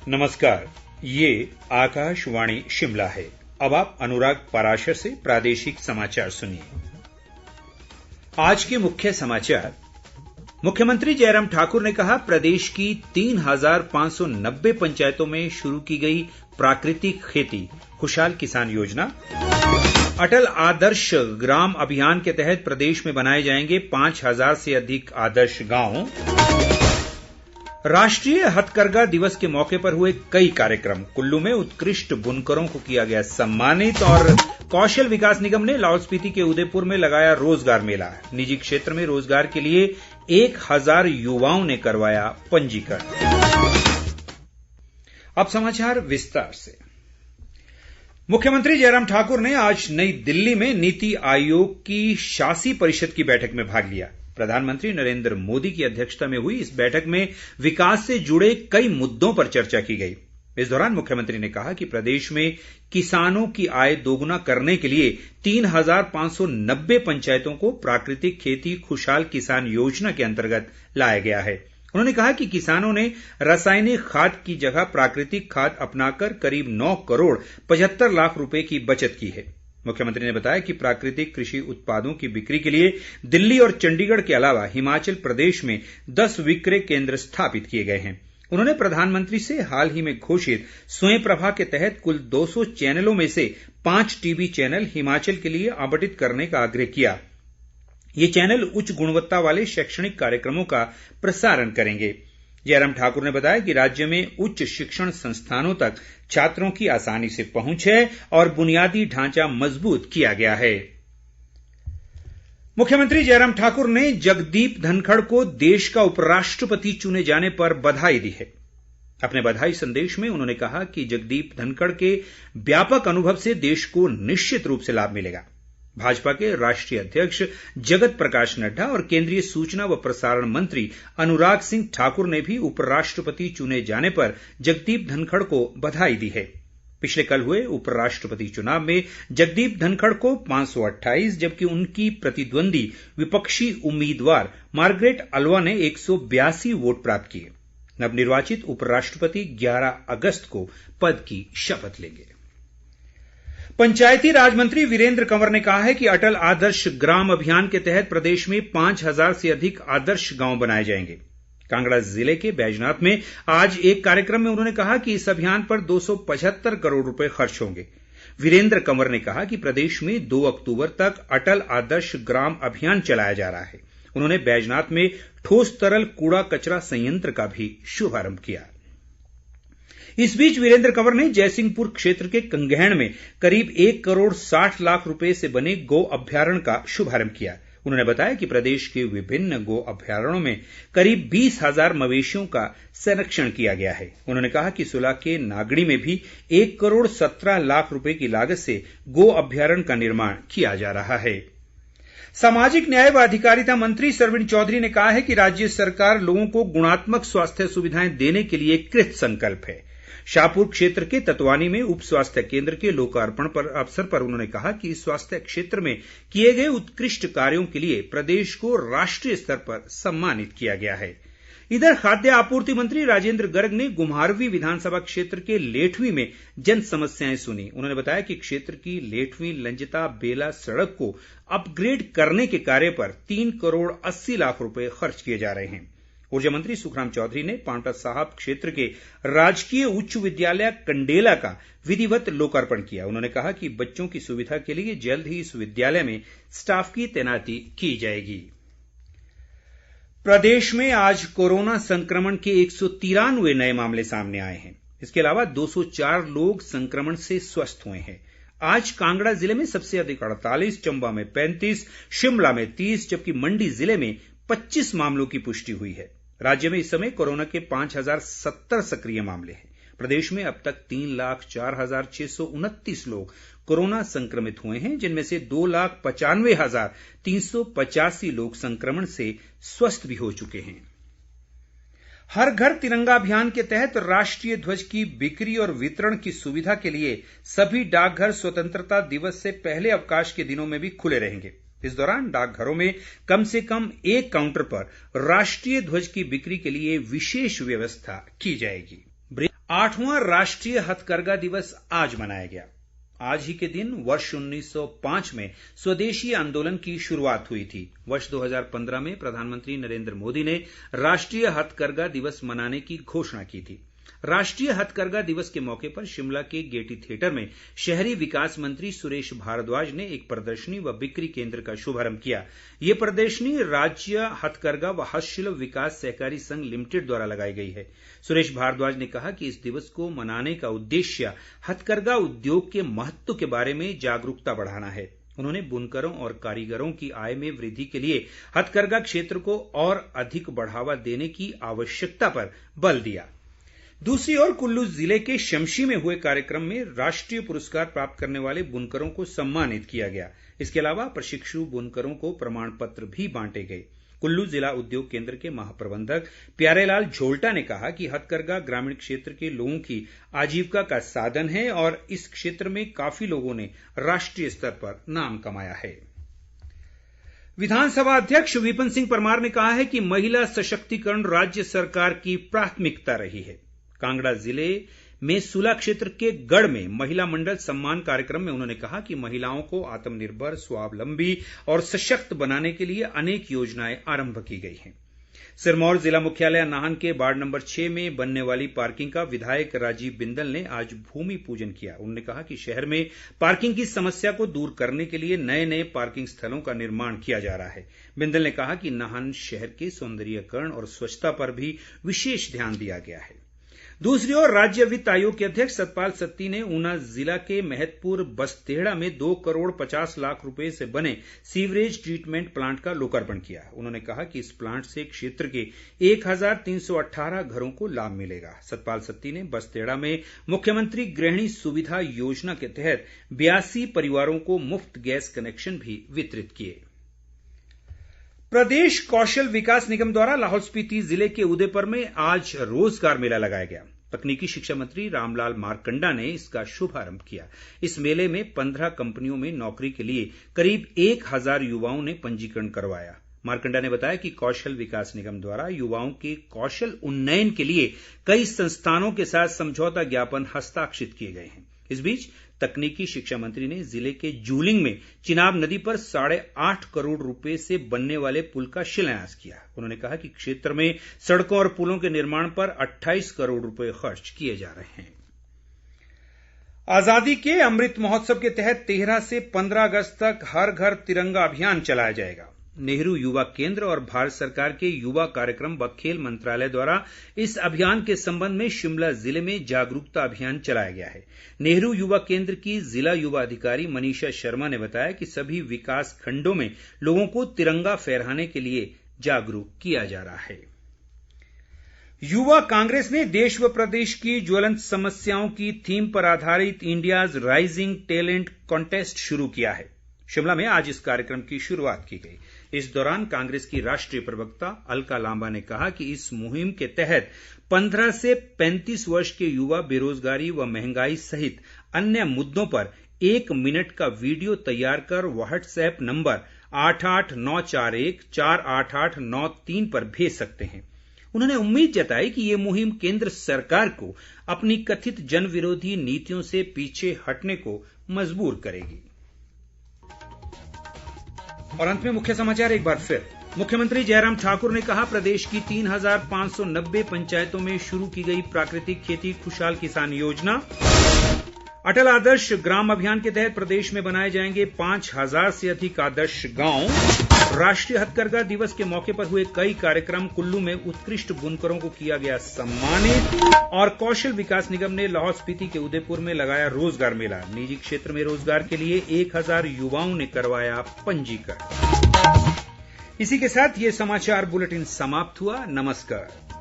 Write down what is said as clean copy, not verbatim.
नमस्कार, ये आकाशवाणी शिमला है। अब आप अनुराग पाराशर से प्रादेशिक समाचार सुनिए। आज के मुख्य समाचार। मुख्यमंत्री जयराम ठाकुर ने कहा, प्रदेश की 3,590 पंचायतों में शुरू की गई प्राकृतिक खेती, खुशहाल किसान योजना। अटल आदर्श ग्राम अभियान के तहत प्रदेश में बनाए जाएंगे 5,000 से अधिक आदर्श गांव। राष्ट्रीय हथकरघा दिवस के मौके पर हुए कई कार्यक्रम। कुल्लू में उत्कृष्ट बुनकरों को किया गया सम्मानित। और कौशल विकास निगम ने लाहौल स्पीति के उदयपुर में लगाया रोजगार मेला। निजी क्षेत्र में रोजगार के लिए 1,000 युवाओं ने करवाया पंजीकरण। अब समाचार विस्तार से। मुख्यमंत्री जयराम ठाकुर ने आज नई दिल्ली में नीति आयोग की शासी परिषद की बैठक में भाग लिया। प्रधानमंत्री नरेंद्र मोदी की अध्यक्षता में हुई इस बैठक में विकास से जुड़े कई मुद्दों पर चर्चा की गई। इस दौरान मुख्यमंत्री ने कहा कि प्रदेश में किसानों की आय दोगुना करने के लिए 3,590 पंचायतों को प्राकृतिक खेती खुशहाल किसान योजना के अंतर्गत लाया गया है। उन्होंने कहा कि किसानों ने रासायनिक खाद की जगह प्राकृतिक खाद अपनाकर करीब 9 करोड़ 75 लाख रुपए की बचत की है। मुख्यमंत्री ने बताया कि प्राकृतिक कृषि उत्पादों की बिक्री के लिए दिल्ली और चंडीगढ़ के अलावा हिमाचल प्रदेश में 10 विक्रय केंद्र स्थापित किए गए हैं। उन्होंने प्रधानमंत्री से हाल ही में घोषित स्वयं प्रभा के तहत कुल 200 चैनलों में से 5 टीवी चैनल हिमाचल के लिए आवंटित करने का आग्रह किया। ये चैनल उच्च गुणवत्ता वाले शैक्षणिक कार्यक्रमों का प्रसारण करेंगे। जयराम ठाकुर ने बताया कि राज्य में उच्च शिक्षण संस्थानों तक छात्रों की आसानी से पहुंच है और बुनियादी ढांचा मजबूत किया गया है। मुख्यमंत्री जयराम ठाकुर ने जगदीप धनखड़ को देश का उपराष्ट्रपति चुने जाने पर बधाई दी है। अपने बधाई संदेश में उन्होंने कहा कि जगदीप धनखड़ के व्यापक अनुभव से देश को निश्चित रूप से लाभ मिलेगा। भाजपा के राष्ट्रीय अध्यक्ष जगत प्रकाश नड्डा और केंद्रीय सूचना व प्रसारण मंत्री अनुराग सिंह ठाकुर ने भी उपराष्ट्रपति चुने जाने पर जगदीप धनखड़ को बधाई दी है। पिछले कल हुए उपराष्ट्रपति चुनाव में जगदीप धनखड़ को 528 जबकि उनकी प्रतिद्वंदी विपक्षी उम्मीदवार मार्गरेट अल्वा ने 182 वोट प्राप्त किए। नवनिर्वाचित उपराष्ट्रपति 11 अगस्त को पद की शपथ लेंगे। पंचायती राज मंत्री वीरेंद्र कंवर ने कहा है कि अटल आदर्श ग्राम अभियान के तहत प्रदेश में 5,000 से अधिक आदर्श गांव बनाए जाएंगे। कांगड़ा जिले के बैजनाथ में आज एक कार्यक्रम में उन्होंने कहा कि इस अभियान पर 275 करोड़ रुपए खर्च होंगे। वीरेंद्र कंवर ने कहा कि प्रदेश में 2 अक्टूबर तक अटल आदर्श ग्राम अभियान चलाया जा रहा है। उन्होंने बैजनाथ में ठोस तरल कूड़ा कचरा संयंत्र का भी शुभारंभ किया। इस बीच वीरेंद्र कंवर ने जयसिंहपुर क्षेत्र के कंगैहण में करीब 1 करोड़ 60 लाख रुपए से बने गो अभ्यारण्य का शुभारंभ किया। उन्होंने बताया कि प्रदेश के विभिन्न गो अभ्यारण्यों में करीब 20,000 मवेशियों का संरक्षण किया गया है। उन्होंने कहा कि सुलह के नागड़ी में भी 1 करोड़ 17 लाख रुपए की लागत से गो अभ्यारण्य का निर्माण किया जा रहा है। सामाजिक न्याय व अधिकारिता मंत्री सरवीण चौधरी ने कहा है कि राज्य सरकार लोगों को गुणात्मक स्वास्थ्य सुविधाएं देने के लिए कृत संकल्प है। शाहपुर क्षेत्र के ततवानी में उप स्वास्थ्य केंद्र के लोकार्पण पर अवसर पर उन्होंने कहा कि स्वास्थ्य क्षेत्र में किए गए उत्कृष्ट कार्यों के लिए प्रदेश को राष्ट्रीय स्तर पर सम्मानित किया गया है। इधर खाद्य आपूर्ति मंत्री राजेंद्र गर्ग ने घुमारवीं विधानसभा क्षेत्र के लेठवी में जन समस्याएं सुनी। उन्होंने बताया कि क्षेत्र की लेठवी लंजता बेला सड़क को अपग्रेड करने के कार्य पर 3 करोड़ 80 लाख रुपए खर्च किए जा रहे हैं। ऊर्जा मंत्री सुखराम चौधरी ने पांवटा साहब क्षेत्र के राजकीय उच्च विद्यालय कंडेला का विधिवत लोकार्पण किया। उन्होंने कहा कि बच्चों की सुविधा के लिए जल्द ही इस विद्यालय में स्टाफ की तैनाती की जाएगी। प्रदेश में आज कोरोना संक्रमण के 193 नए मामले सामने आए हैं। इसके अलावा 204 लोग संक्रमण से स्वस्थ हुए हैं। आज कांगड़ा जिले में सबसे अधिक 48, चंबा में 35, शिमला में 30 जबकि मंडी जिले में 25 मामलों की पुष्टि हुई है। राज्य में इस समय कोरोना के 5,070 सक्रिय मामले हैं। प्रदेश में अब तक 3,04,629 लोग कोरोना संक्रमित हुए हैं, जिनमें से 2,95,385 लोग संक्रमण से स्वस्थ भी हो चुके हैं। हर घर तिरंगा अभियान के तहत राष्ट्रीय ध्वज की बिक्री और वितरण की सुविधा के लिए सभी डाकघर स्वतंत्रता दिवस से पहले अवकाश के दिनों में भी खुले रहेंगे। इस दौरान डाकघरों में कम से कम एक काउंटर पर राष्ट्रीय ध्वज की बिक्री के लिए विशेष व्यवस्था की जाएगी। 8वां राष्ट्रीय हथकरघा दिवस आज मनाया गया। आज ही के दिन वर्ष 1905 में स्वदेशी आंदोलन की शुरुआत हुई थी। वर्ष 2015 में प्रधानमंत्री नरेंद्र मोदी ने राष्ट्रीय हथकरघा दिवस मनाने की घोषणा की थी। राष्ट्रीय हथकरघा दिवस के मौके पर शिमला के गेयटी थिएटर में शहरी विकास मंत्री सुरेश भारद्वाज ने एक प्रदर्शनी व बिक्री केंद्र का शुभारंभ किया। ये प्रदर्शनी राज्य हथकरघा व हस्तशिल्प विकास सहकारी संघ लिमिटेड द्वारा लगाई गई है। सुरेश भारद्वाज ने कहा कि इस दिवस को मनाने का उद्देश्य हथकरघा उद्योग के महत्व के बारे में जागरूकता बढ़ाना है। उन्होंने बुनकरों और कारीगरों की आय में वृद्धि के लिए हथकरघा क्षेत्र को और अधिक बढ़ावा देने की आवश्यकता पर बल दिया। दूसरी ओर कुल्लू जिले के शमशी में हुए कार्यक्रम में राष्ट्रीय पुरस्कार प्राप्त करने वाले बुनकरों को सम्मानित किया गया। इसके अलावा प्रशिक्षु बुनकरों को प्रमाण पत्र भी बांटे गए। कुल्लू जिला उद्योग केंद्र के महाप्रबंधक प्यारेलाल झोल्टा ने कहा कि हथकरघा ग्रामीण क्षेत्र के लोगों की आजीविका का साधन है और इस क्षेत्र में काफी लोगों ने राष्ट्रीय स्तर पर नाम कमाया है। विधानसभा अध्यक्ष विपिन सिंह परमार ने कहा है कि महिला सशक्तिकरण राज्य सरकार की प्राथमिकता रही है। कांगड़ा जिले में सुला क्षेत्र के गढ़ में महिला मंडल सम्मान कार्यक्रम में उन्होंने कहा कि महिलाओं को आत्मनिर्भर, स्वावलंबी और सशक्त बनाने के लिए अनेक योजनाएं आरंभ की गई हैं। सिरमौर जिला मुख्यालय नाहन के वार्ड नंबर 6 में बनने वाली पार्किंग का विधायक राजीव बिंदल ने आज भूमि पूजन किया। उन्होंने कहा कि शहर में पार्किंग की समस्या को दूर करने के लिए नए नए पार्किंग स्थलों का निर्माण किया जा रहा है। बिंदल ने कहा कि नाहन शहर के सौंदर्यीकरण और स्वच्छता पर भी विशेष ध्यान दिया गया है। दूसरी ओर राज्य वित्त आयोग के अध्यक्ष सतपाल सत्ती ने ऊना जिला के महतपुर बसतेहड़ा में 2 करोड़ 50 लाख रुपए से बने सीवरेज ट्रीटमेंट प्लांट का लोकार्पण किया। उन्होंने कहा कि इस प्लांट से क्षेत्र के 1318 घरों को लाभ मिलेगा। सतपाल सत्ती ने बसतेहड़ा में मुख्यमंत्री गृहिणी सुविधा योजना के तहत 82 परिवारों को मुफ्त गैस कनेक्शन भी वितरित किए। प्रदेश कौशल विकास निगम द्वारा लाहौल स्पीति जिले के उदयपुर में आज रोजगार मेला लगाया गया। तकनीकी शिक्षा मंत्री रामलाल मारकंडा ने इसका शुभारंभ किया। इस मेले में 15 कंपनियों में नौकरी के लिए करीब 1000 युवाओं ने पंजीकरण करवाया। मारकंडा ने बताया कि कौशल विकास निगम द्वारा युवाओं के कौशल उन्नयन के लिए कई संस्थानों के साथ समझौता ज्ञापन हस्ताक्षरित किए गए हैं। इस बीच तकनीकी शिक्षा मंत्री ने जिले के जूलिंग में चिनाब नदी पर 8.5 करोड़ रुपए से बनने वाले पुल का शिलान्यास किया। उन्होंने कहा कि क्षेत्र में सड़कों और पुलों के निर्माण पर 28 करोड़ रुपए खर्च किए जा रहे हैं। आजादी के अमृत महोत्सव के तहत 13 से 15 अगस्त तक हर घर तिरंगा अभियान चलाया जाएगा। नेहरू युवा केंद्र और भारत सरकार के युवा कार्यक्रम व खेल मंत्रालय द्वारा इस अभियान के संबंध में शिमला जिले में जागरूकता अभियान चलाया गया है। नेहरू युवा केंद्र की जिला युवा अधिकारी मनीषा शर्मा ने बताया कि सभी विकास खंडों में लोगों को तिरंगा फहराने के लिए जागरूक किया जा रहा है। युवा कांग्रेस ने देश व प्रदेश की ज्वलंत समस्याओं की थीम पर आधारित इंडियाज राइजिंग टैलेंट कॉन्टेस्ट शुरू किया है। शिमला में आज इस कार्यक्रम की शुरुआत की गई। इस दौरान कांग्रेस की राष्ट्रीय प्रवक्ता अलका लांबा ने कहा कि इस मुहिम के तहत 15 से 35 वर्ष के युवा बेरोजगारी व महंगाई सहित अन्य मुद्दों पर 1 मिनट का वीडियो तैयार कर व्हाट्सएप नंबर 8894148893 पर भेज सकते हैं। उन्होंने उम्मीद जताई कि ये मुहिम केंद्र सरकार को अपनी कथित जन विरोधी नीतियों से पीछे हटने को मजबूर करेगी। और अंत में मुख्य समाचार एक बार फिर। मुख्यमंत्री जयराम ठाकुर ने कहा, प्रदेश की 3590 पंचायतों में शुरू की गई प्राकृतिक खेती खुशहाल किसान योजना। अटल आदर्श ग्राम अभियान के तहत प्रदेश में बनाए जाएंगे 5000 से अधिक आदर्श गांव। राष्ट्रीय हथकरघा दिवस के मौके पर हुए कई कार्यक्रम। कुल्लू में उत्कृष्ट बुनकरों को किया गया सम्मानित। और कौशल विकास निगम ने लाहौल स्पीति के उदयपुर में लगाया रोजगार मेला। निजी क्षेत्र में रोजगार के लिए 1000 युवाओं ने करवाया पंजीकरण। इसी के साथ ये समाचार बुलेटिन समाप्त हुआ। नमस्कार।